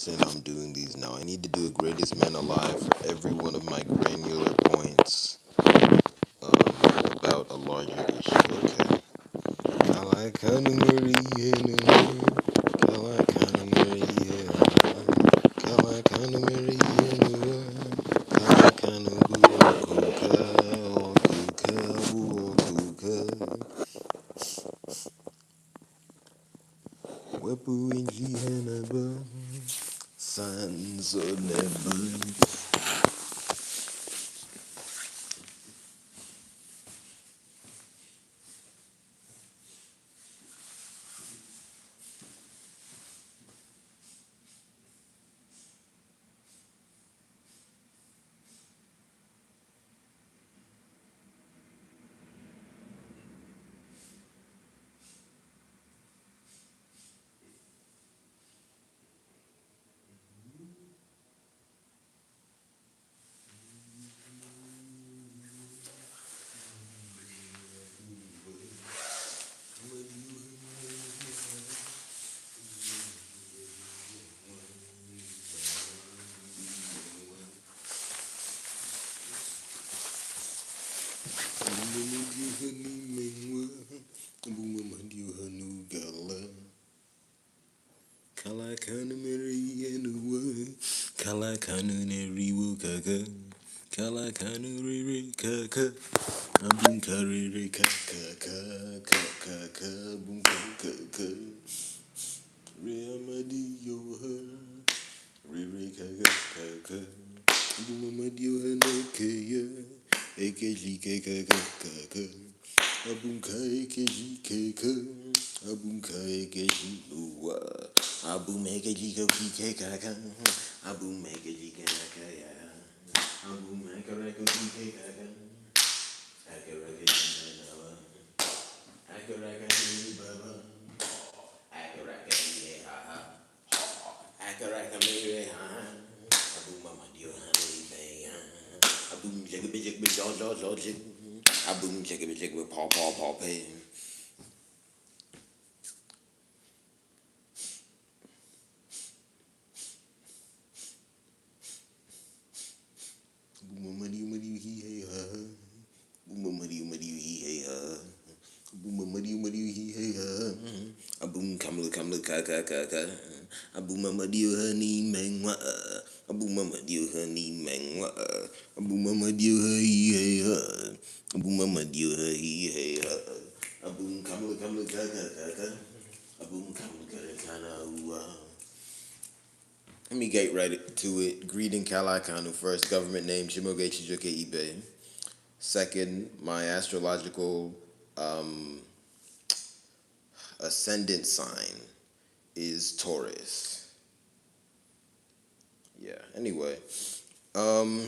reason I'm doing these now. I need to do a greatest man alive for every one of my granular points about a larger issue. Okay. Kalakana Maria, Kalakana Maria, Kalakana Maria, Kalakana Kuka. Wepu inji hanaba, sanzo nebu. Kalakana Maria, Kalakana Neriwo Kaka, Kalakana Riri Kaka, Abum Kariri Kaka, Kaka, Boom Kaka, Reamadi Yoha, Riri Kaka, Bumamadio Hanakaya, AKG Kaka, Abum Kai Kaka, Abum Kai Uwa, Abum AKG Kaka, Abum AKG Kaka, Abum Akarako Kaka, Akaraka Baba, Akaraka Akaraka Mary, Abum Mama Dio Honey Bay, Abum Jackabic with George, Abum Jackabic with Paw Pay. Boom, he hey ha. Boom, he hey ha. Boom, he hey ha. Aboom, come look, ka. Aboom, honey, man, Aboom, honey, man, Aboom, hey ha. Aboom, hey ha. Aboom, come look, ka. Aboom, come look, kana. Let me get right to it. Greeting Kalakanu. First, government name Shimoge Chijoke Ibe. Second, my astrological ascendant sign is Taurus. Yeah, anyway. Um,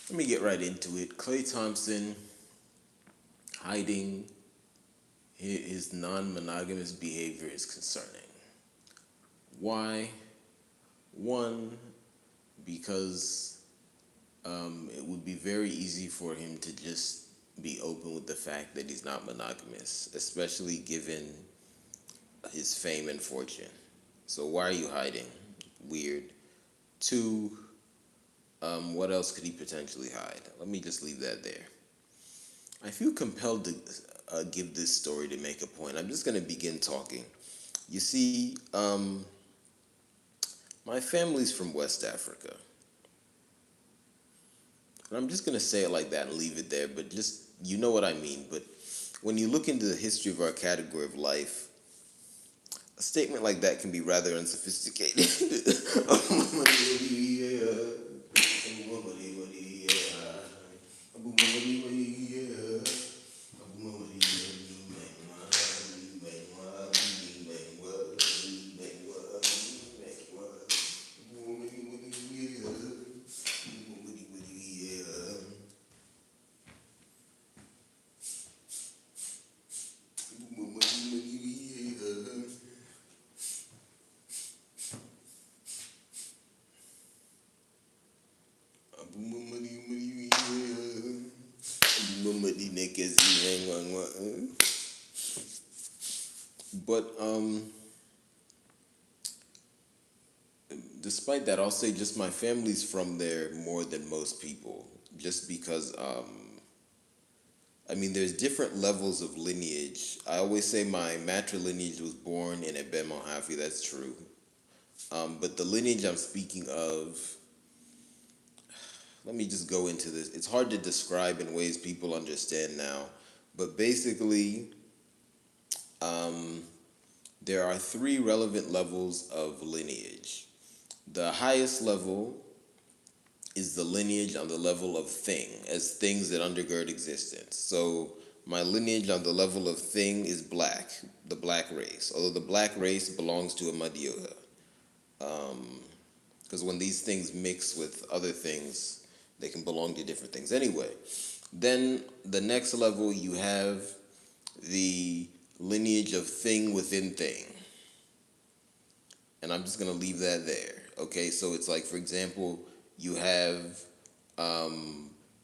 Let me get right into it. Klay Thompson hiding his non-monogamous behavior is concerning. Why? One, because it would be very easy for him to just be open with the fact that he's not monogamous, especially given his fame and fortune. So why are you hiding? Weird. Two, what else could he potentially hide? Let me just leave that there. I feel compelled to give this story to make a point. I'm just going to begin talking. You see, my family's from West Africa. And I'm just going to say it like that and leave it there, but just, you know what I mean. But when you look into the history of our category of life, a statement like that can be rather unsophisticated. But despite that, I'll say just my family's from there more than most people, just because I mean, there's different levels of lineage. I always say my matrilineage was born in Ebe Mohafi. That's true. But the lineage I'm speaking of, let me just go into this. It's hard to describe in ways people understand now, but basically, um, there are three relevant levels of lineage. The highest level is the lineage on the level of thing, as things that undergird existence. So my lineage on the level of thing is black, the black race, although the black race belongs to a Madioha. Because when these things mix with other things, they can belong to different things. Anyway, then the next level, you have the lineage of thing within thing. And I'm just going to leave that there. Okay, so it's like, for example, you have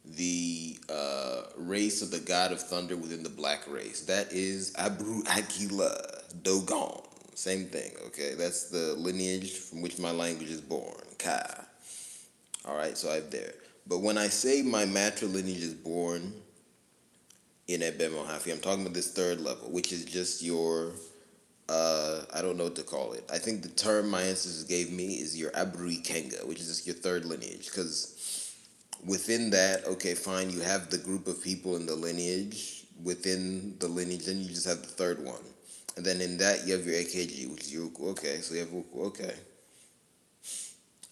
the race of the god of thunder within the black race. That is Abu Akila Dogon. Same thing, okay? That's the lineage from which my language is born, Ka. All right, so I have there. But when I say my matrilineage is born in Ebe Mohafi, I'm talking about this third level, which is just your I don't know what to call it. I think the term my ancestors gave me is your Abri Kenga, which is just your third lineage. Because within that, okay, fine, you have the group of people in the lineage. Within the lineage, then you just have the third one. And then in that, you have your AKG, which is your Uku. Okay, so you have Uku. Okay.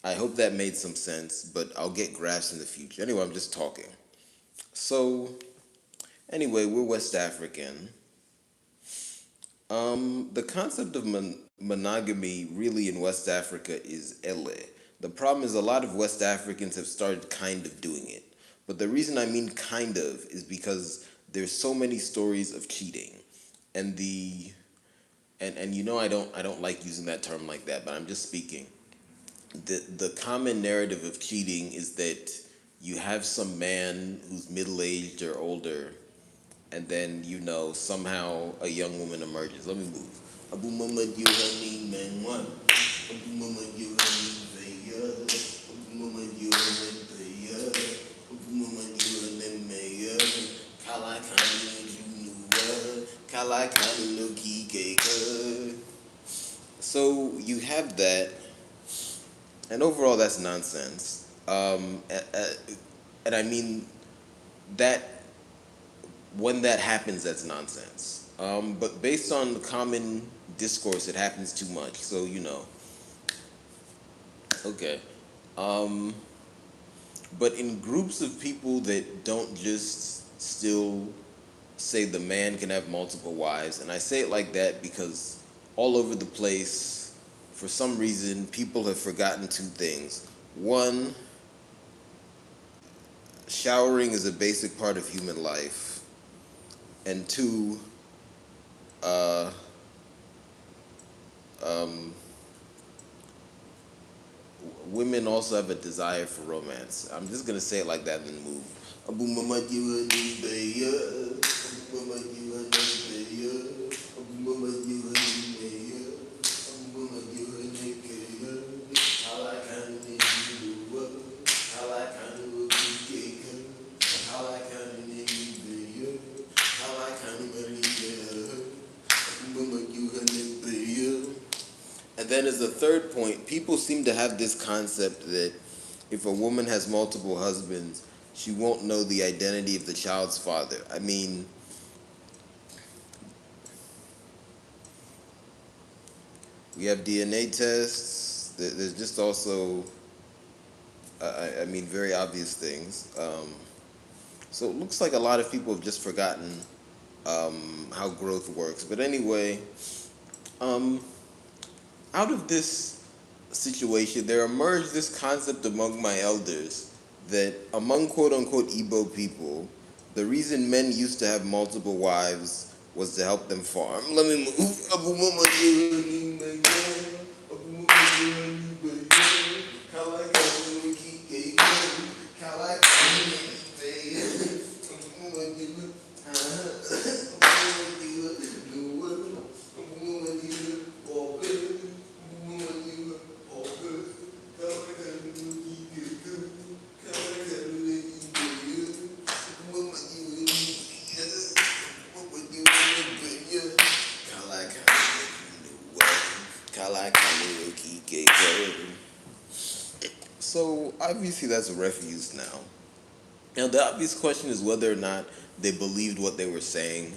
I hope that made some sense, but I'll get graphs in the future. Anyway, I'm just talking. So, anyway, we're West African. The concept of monogamy really in West Africa is ele. The problem is a lot of West Africans have started kind of doing it. But the reason I mean kind of is because there's so many stories of cheating. And and you know I don't like using that term like that, but I'm just speaking. The common narrative of cheating is that you have some man who's middle-aged or older, and then somehow a young woman emerges. Let me move. Abu mama you honey man one. Abu mama you honey mayor. Abu mama you honey mayor. Abu mama you honey mayor. Kala kani you Kala kani no kike. So you have that, and overall that's nonsense. And I mean that when that happens, that's nonsense. But based on the common discourse, it happens too much. So okay. Um, but in groups of people that don't just still say the man can have multiple wives, and I say it like that because all over the place, for some reason, people have forgotten two things. One, showering is a basic part of human life, and two, uh, um, women also have a desire for romance. I'm just gonna say it like that and then move. Abu mama you honey baby. Abu mama you honey baby. Abu mama you honey baby. Abu mama you honey baby. How I can need you. How I can be how I can need you. How I can marry you. Abu mama you honey baby. And then as a third point, people seem to have this concept that if a woman has multiple husbands, she won't know the identity of the child's father. I mean, we have DNA tests. There's just also, I mean, very obvious things. So it looks like a lot of people have just forgotten how growth works. But anyway, um, out of this situation, there emerged this concept among my elders that among quote unquote Igbo people, the reason men used to have multiple wives was to help them farm. Let me move. Abu Mama Yoni, my girl. Abu Mama Yoni, my girl. Kalaka, Kike, Kalaka, Abu Mama Yoni, So obviously that's refuse now. Now the obvious question is whether or not they believed what they were saying.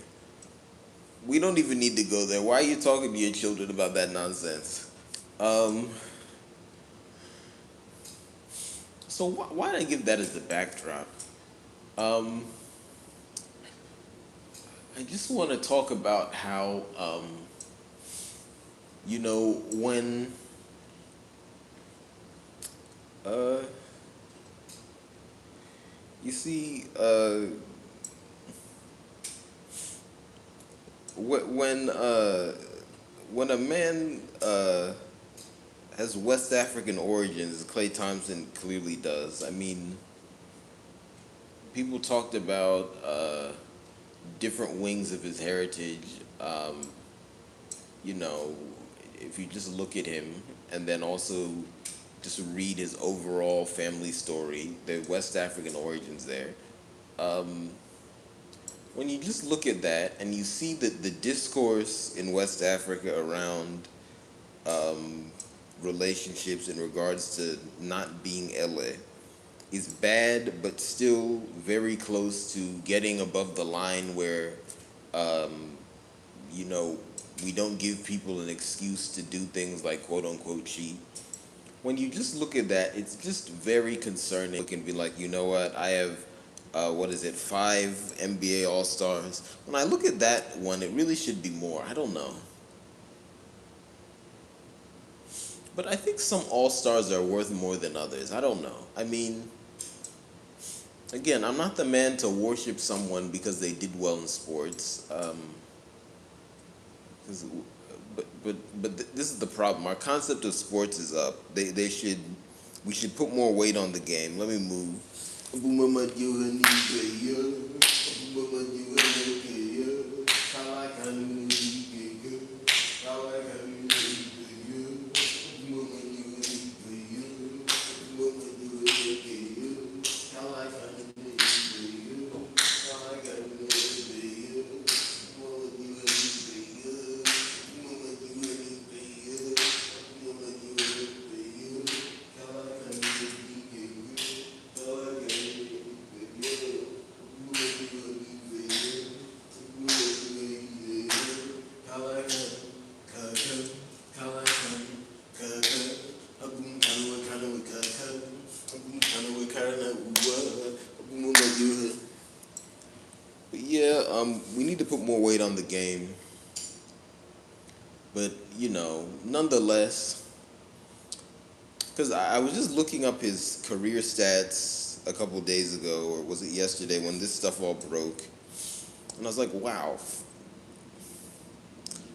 We don't even need to go there. Why are you talking to your children about that nonsense? Um, so why did I give that as the backdrop? Um, I just want to talk about how, when uh, you see, when when a man has West African origins, Clay Thompson clearly does. I mean, people talked about different wings of his heritage. You know, if you just look at him and then also just read his overall family story, the West African origins there. Um, when you just look at that and you see that the discourse in West Africa around relationships in regards to not being LA is bad, but still very close to getting above the line where, um, you know, we don't give people an excuse to do things like quote unquote cheat. When you just look at that, it's just very concerning. Look and be like, you know what? I have, what is it, 5 NBA All Stars. When I look at that one, it really should be more. I don't know. But I think some All Stars are worth more than others. I don't know. I mean, again, I'm not the man to worship someone because they did well in sports. 'Cause- this is the problem. Our concept of sports is up. We should put more weight on the game. Let me move. But yeah, we need to put more weight on the game. But nonetheless, because I was just looking up his career stats a couple days ago, or was it yesterday when this stuff all broke, and I was like, wow.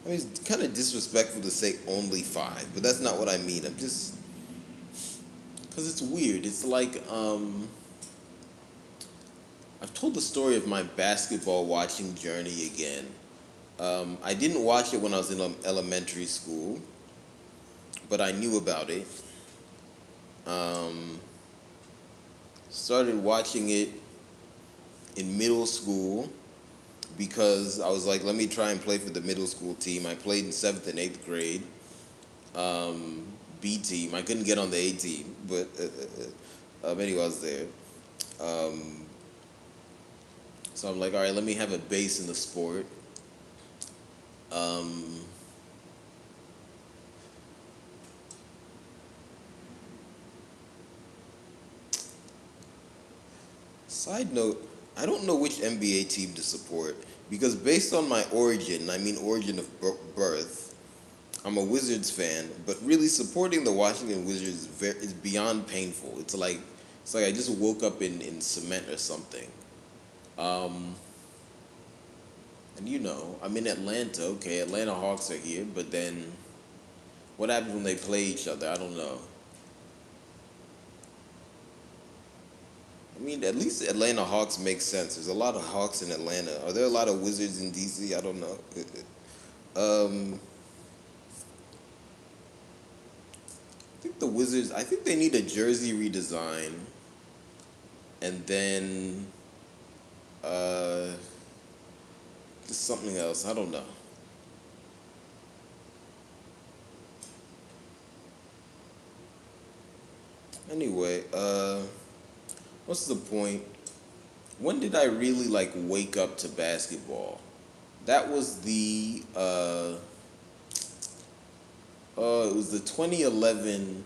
I mean, it's kind of disrespectful to say only 5, but that's not what I mean. I'm just because it's weird. It's like I've told the story of my basketball watching journey again. I didn't watch it when I was in elementary school, but I knew about it. Um, Started watching it in middle school because I was like, let me try and play for the middle school team. I played in 7th and 8th grade, B team. I couldn't get on the A team, but anyway, I was there. Um, so I'm like, all right, let me have a base in the sport. Um, Side note, I don't know which NBA team to support because based on my origin, I mean origin of birth, I'm a Wizards fan, but really supporting the Washington Wizards is beyond painful. It's like I just woke up in cement or something. Um, and I'm in Atlanta. Okay, Atlanta Hawks are here, but then what happens when they play each other? I don't know. I mean, at least Atlanta Hawks make sense. There's a lot of Hawks in Atlanta. Are there a lot of Wizards in DC? I don't know. Um, I think they need a jersey redesign, and then uh, just something else. I don't know. Anyway, what's the point? When did I really like wake up to basketball? That was it was the 2011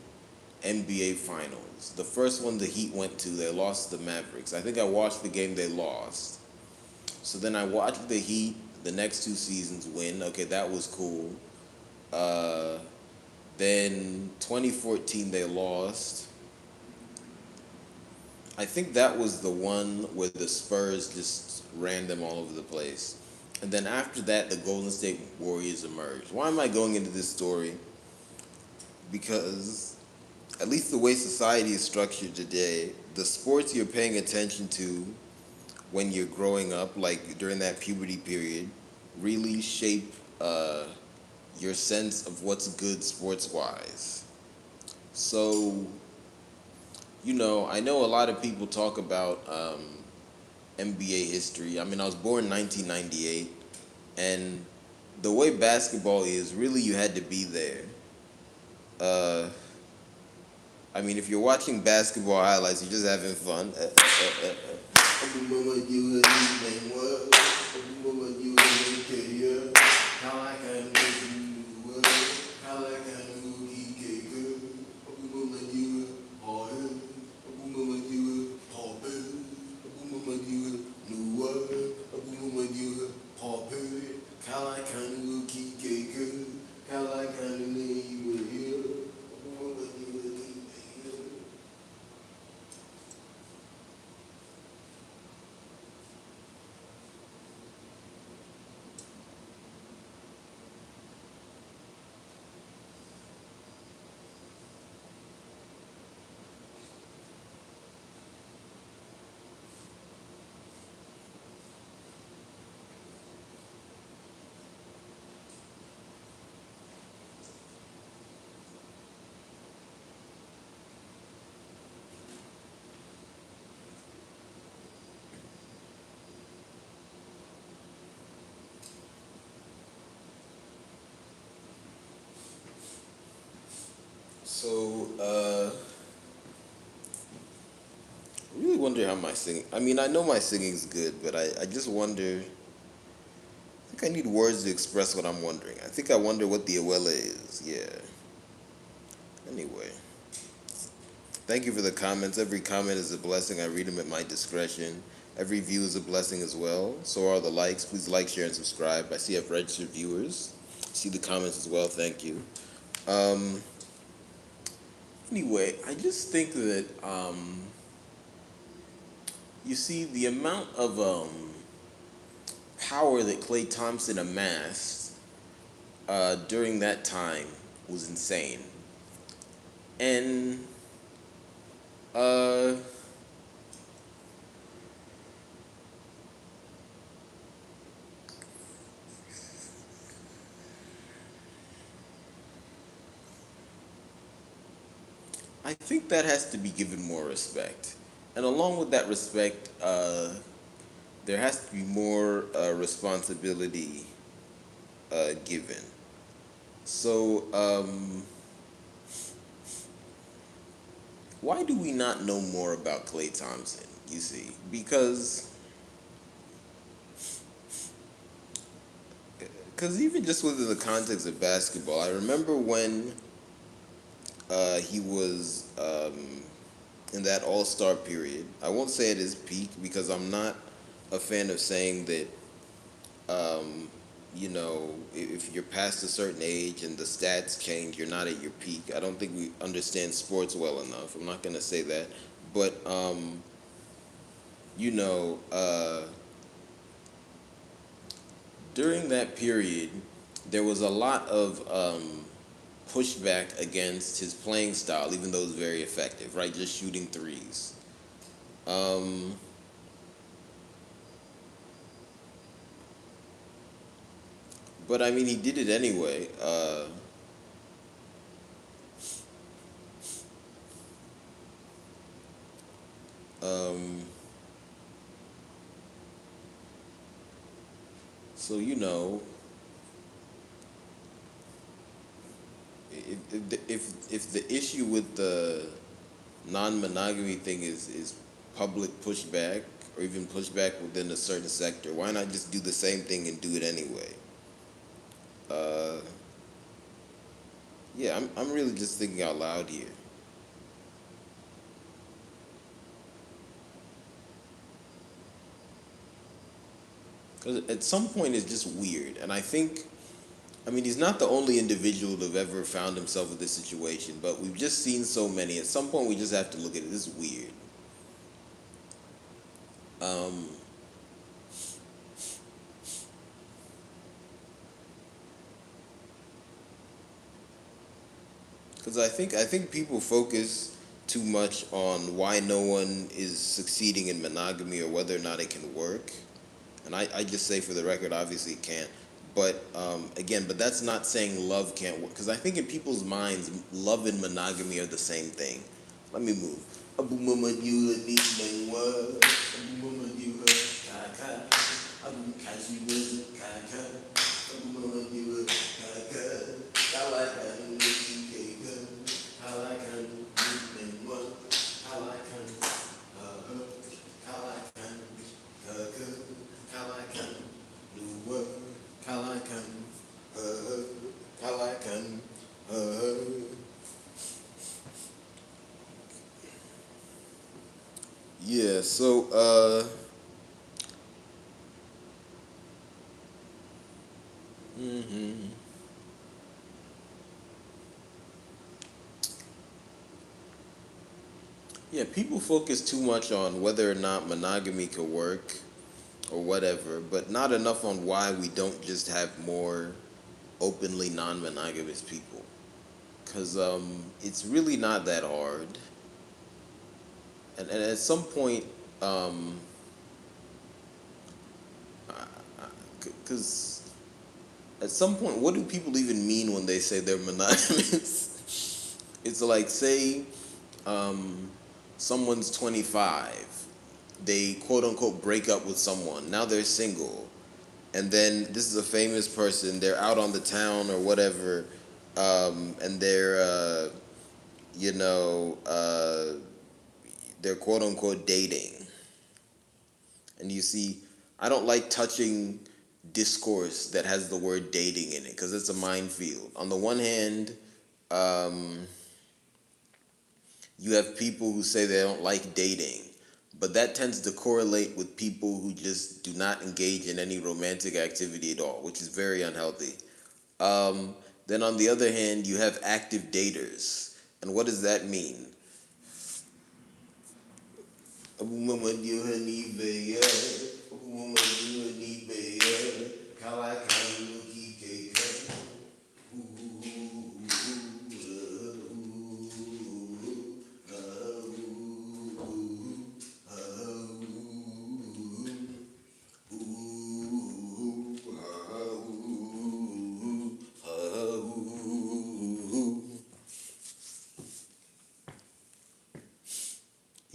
NBA Finals. The first one the Heat went to, they lost to the Mavericks. I think I watched the game they lost. So then I watched the Heat the next two seasons win. Okay, that was cool. Uh, then 2014 they lost. I think that was the one where the Spurs just ran them all over the place. And then after that, the Golden State Warriors emerged. Why am I going into this story? Because at least the way society is structured today, the sports you're paying attention to when you're growing up, like during that puberty period, really shape your sense of what's good sports wise. So, I know a lot of people talk about NBA history. I mean, I was born in 1998, and the way basketball is, really, you had to be there. Uh, I mean, if you're watching basketball highlights, you're just having fun. So, I really wonder how my singing. I mean, I know my singing's good, but I just wonder. I think I need words to express what I'm wondering. I think I wonder what the Awella is. Yeah. Anyway, thank you for the comments. Every comment is a blessing. I read them at my discretion. Every view is a blessing as well. So are the likes. Please like, share, and subscribe. I see I've registered viewers. See the comments as well. Thank you. Um, anyway, I just think that you see the amount of power that Klay Thompson amassed during that time was insane. And uh, I think that has to be given more respect. And along with that respect, there has to be more responsibility given. So, why do we not know more about Klay Thompson? You see, because even just within the context of basketball, I remember when he was in that All Star period. I won't say at his peak because I'm not a fan of saying that. If you're past a certain age and the stats change, you're not at your peak. I don't think we understand sports well enough. I'm not gonna say that, but you know, uh, during that period, there was a lot of pushback against his playing style, even though it was very effective, right? Just shooting threes. Um, but I mean, he did it anyway. Um, so if the issue with the non-monogamy thing is public pushback or even pushback within a certain sector. Why not just do the same thing and do it anyway? Uh, yeah, I'm really just thinking out loud here. Because at some point it's just weird, and I mean, he's not the only individual to have ever found himself in this situation, but we've just seen so many. At some point, we just have to look at it. This is weird. Um, because I think people focus too much on why no one is succeeding in monogamy or whether or not it can work. And I just say for the record, obviously it can't. But again, but that's not saying love can't work. Because I think in people's minds, love and monogamy are the same thing. Let me move. Abu mama you a neat man was. Abu mama you a kaka. Abu kaji was a kaka. Abu mama you a kaka. Kalakan you kaka. Kalakan neat man was. Kalakan. Kalakan. Kaka. Kalakan. New word. Kalakan. Kalakan. Yeah, so mhm. Yeah, people focus too much on whether or not monogamy could work or whatever, but not enough on why we don't just have more openly non-monogamous people. Cause it's really not that hard, and at some point, um, cause at some point, what do people even mean when they say they're monogamous? It's like say um, someone's 25, they quote unquote break up with someone. Now they're single, and then this is a famous person. They're out on the town or whatever, and you know, they're quote unquote dating. And you see, I don't like touching discourse that has the word dating in it because it's a minefield. On the one hand, um, you have people who say they don't like dating, but that tends to correlate with people who just do not engage in any romantic activity at all, which is very unhealthy. Um, then on the other hand, you have active daters. And what does that mean?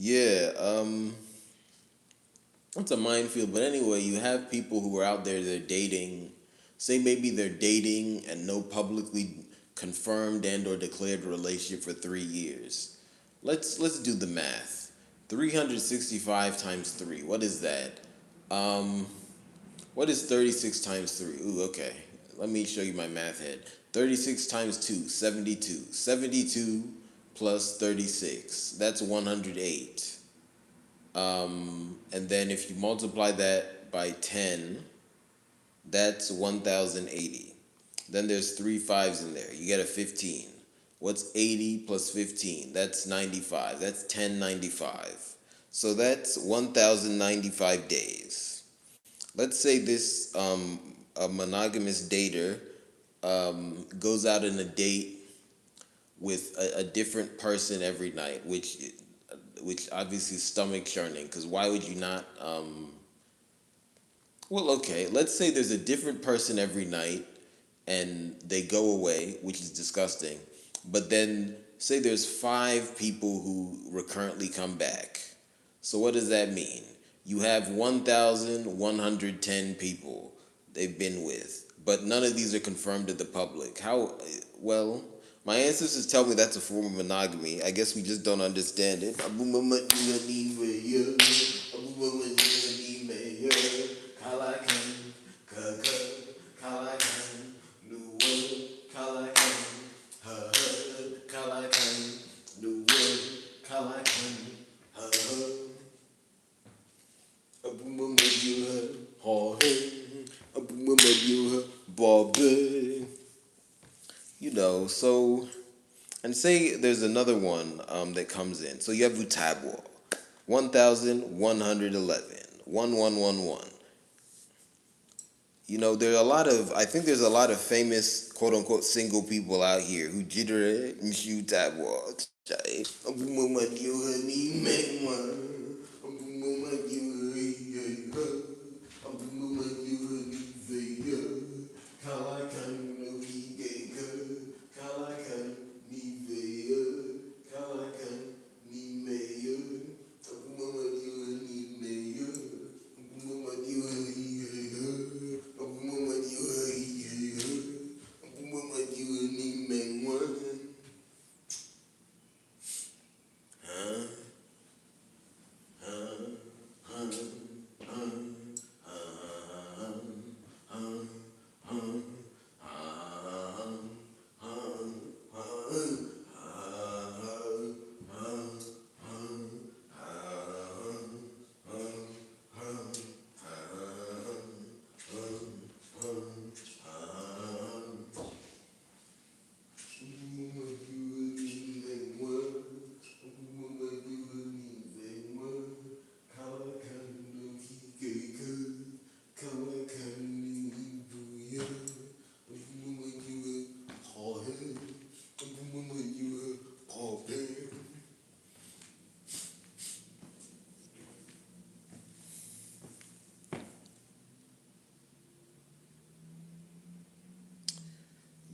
Yeah, it's a minefield. But anyway, you have people who are out there, they're dating. Say maybe they're dating and no publicly confirmed and or declared relationship for 3 years. Let's do the math. 365 times 3. What is that? Um, what is 36 times 3? Ooh, okay. Let me show you my math head. 36 times 2, 72. 72 plus 36. That's 108. And then if you multiply that by 10, that's 1080. Then there's three fives in there. You get a 15. What's 80 plus 15? That's 95. That's 1095. So that's 1095 days. Let's say this a monogamous dater goes out on a date with a different person every night, which obviously is stomach churning. Because why would you not? Well, okay. Let's say there's a different person every night, and they go away, which is disgusting. But then say there's five people who recurrently come back. So what does that mean? You have 1,110 people they've been with, but none of these are confirmed to the public. How well? My ancestors tell me that's a form of monogamy. I guess we just don't understand it. You know, so and say there's another one that comes in. So you have Utabwa, 1,111, 1111. You know, there are a lot of, I think there's a lot of famous quote unquote single people out here who jitter and shoot Utabwa.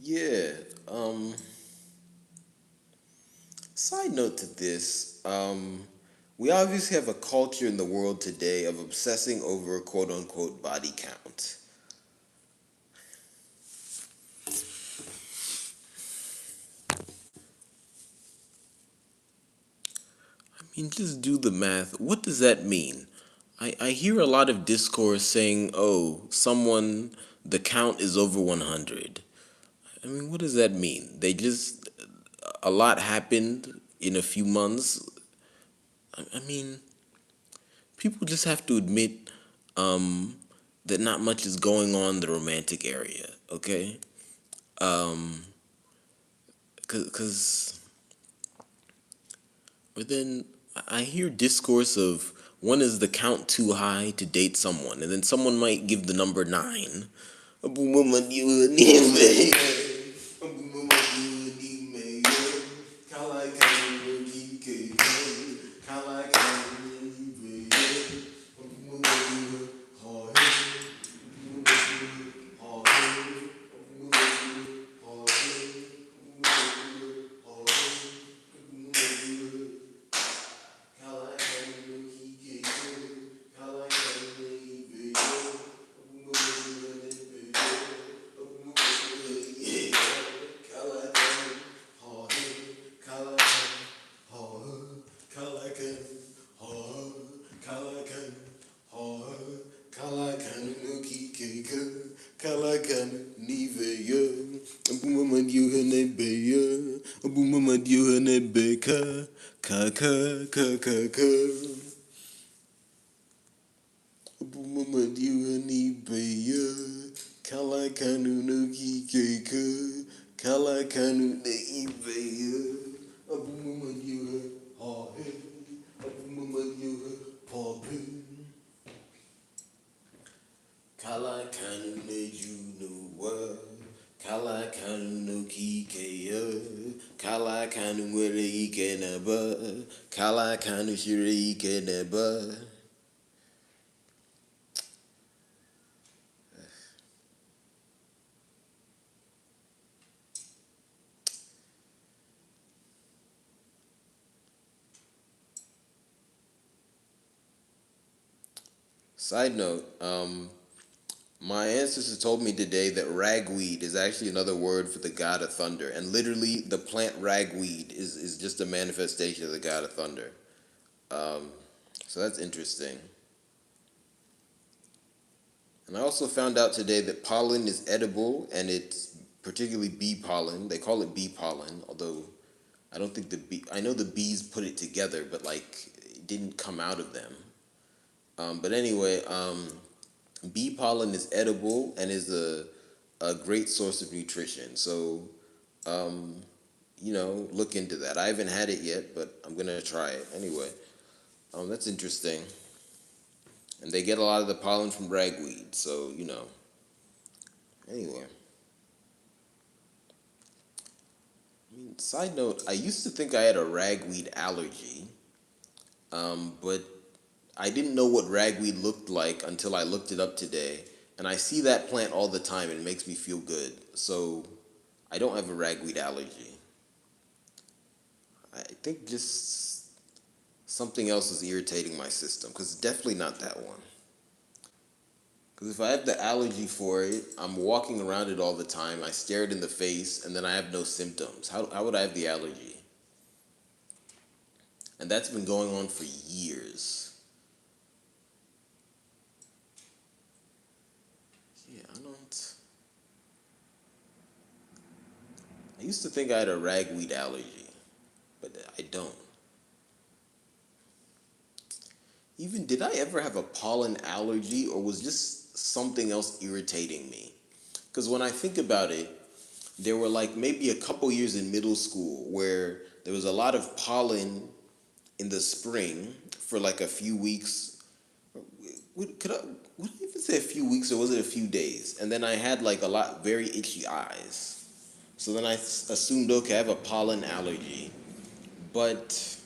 Yeah. Um, Side note to this, we obviously have a culture in the world today of obsessing over quote unquote body count. I mean, just do the math. What does that mean? I hear a lot of discourse saying, oh, someone, the count is over 100. I mean, what does that mean? A lot happened in a few months. I mean, people just have to admit that not much is going on in the romantic area, okay? Because, but then I hear discourse of when is the count too high to date someone, and then someone might give the number 9. Kala kanu ne junu wa, kala kanu no kike ya, kala kanu were ike neba, kala kanu shire ike neba. Side note, My ancestors told me today that ragweed is actually another word for the god of thunder, and literally the plant ragweed is just a manifestation of the god of thunder. Um, so that's interesting. And I also found out today that pollen is edible, and it's particularly bee pollen. They call it bee pollen, although I don't think the bee. I know the bees put it together, but like it didn't come out of them. But anyway, bee pollen is edible and is a great source of nutrition. So, um, look into that. I haven't had it yet, but I'm gonna try it anyway. That's interesting. And they get a lot of the pollen from ragweed. So, anyway. Side note, I used to think I had a ragweed allergy, but I didn't know what ragweed looked like until I looked it up today. And I see that plant all the time and it makes me feel good. So I don't have a ragweed allergy. I think just something else is irritating my system because it's definitely not that one. Because if I have the allergy for it, I'm walking around it all the time. I stare it in the face and then I have no symptoms. How would I have the allergy? And that's been going on for years. Yeah, I don't. I used to think I had a ragweed allergy, but I don't. Even did I ever have a pollen allergy or was just something else irritating me? Because when I think about it, there were like maybe a couple years in middle school where there was a lot of pollen in the spring for like a few weeks. Would I even say a few weeks or was it a few days? And then I had like a lot very itchy eyes. So then I assumed, okay, I have a pollen allergy. But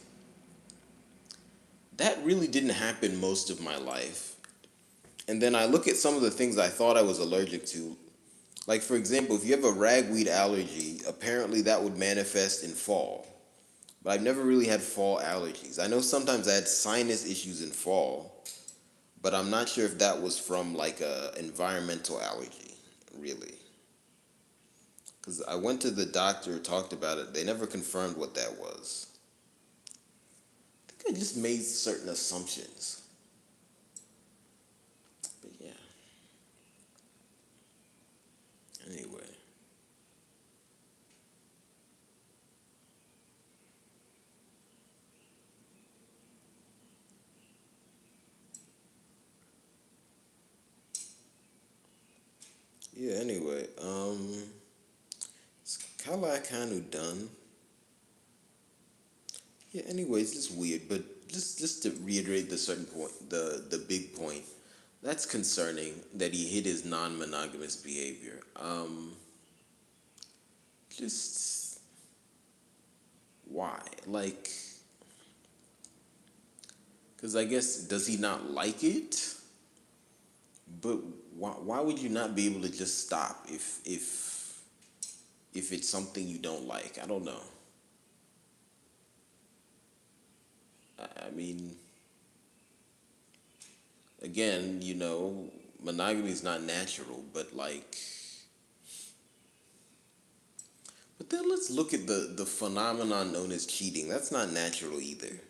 that really didn't happen most of my life. And then I look at some of the things I thought I was allergic to. Like, for example, if you have a ragweed allergy, apparently that would manifest in fall. But I've never really had fall allergies. I know sometimes I had sinus issues in fall, but I'm not sure if that was from like a environmental allergy, really. Because I went to the doctor, talked about it, they never confirmed what that was. I think I just made certain assumptions. But yeah, anyway. Yeah, anyway. It's KLAY kind of done. Yeah, anyway, it's just weird, but just to reiterate the certain point, the big point, that's concerning that he hid his non-monogamous behavior. Just why? Like, because I guess does he not like it? But why would you not be able to just stop if it's something you don't like? I don't know. I mean, again, monogamy is not natural, but like, but then let's look at the phenomenon known as cheating. That's not natural either.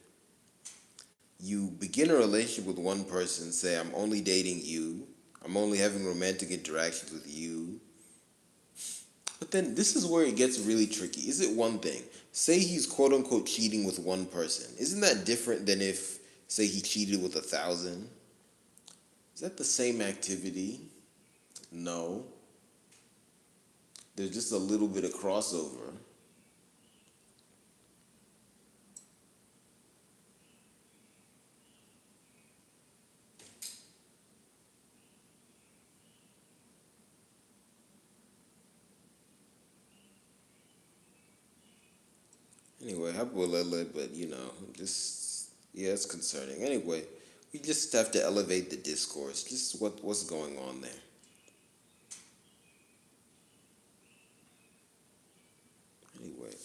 You begin a relationship with one person, say, I'm only dating you, I'm only having romantic interactions with you. But then this is where it gets really tricky. Is it one thing? Say he's quote unquote cheating with one person. Isn't that different than if, say, he cheated with 1,000? Is that the same activity? No. There's just a little bit of crossover. Anyway, Habulela, but just yeah, it's concerning. Anyway, we just have to elevate the discourse. Just what's going on there. Anyway,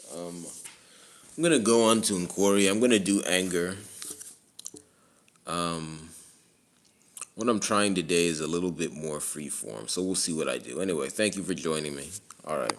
I'm gonna go on to inquiry. I'm gonna do anger. What I'm trying today is a little bit more free form, so we'll see what I do. Anyway, thank you for joining me. All right.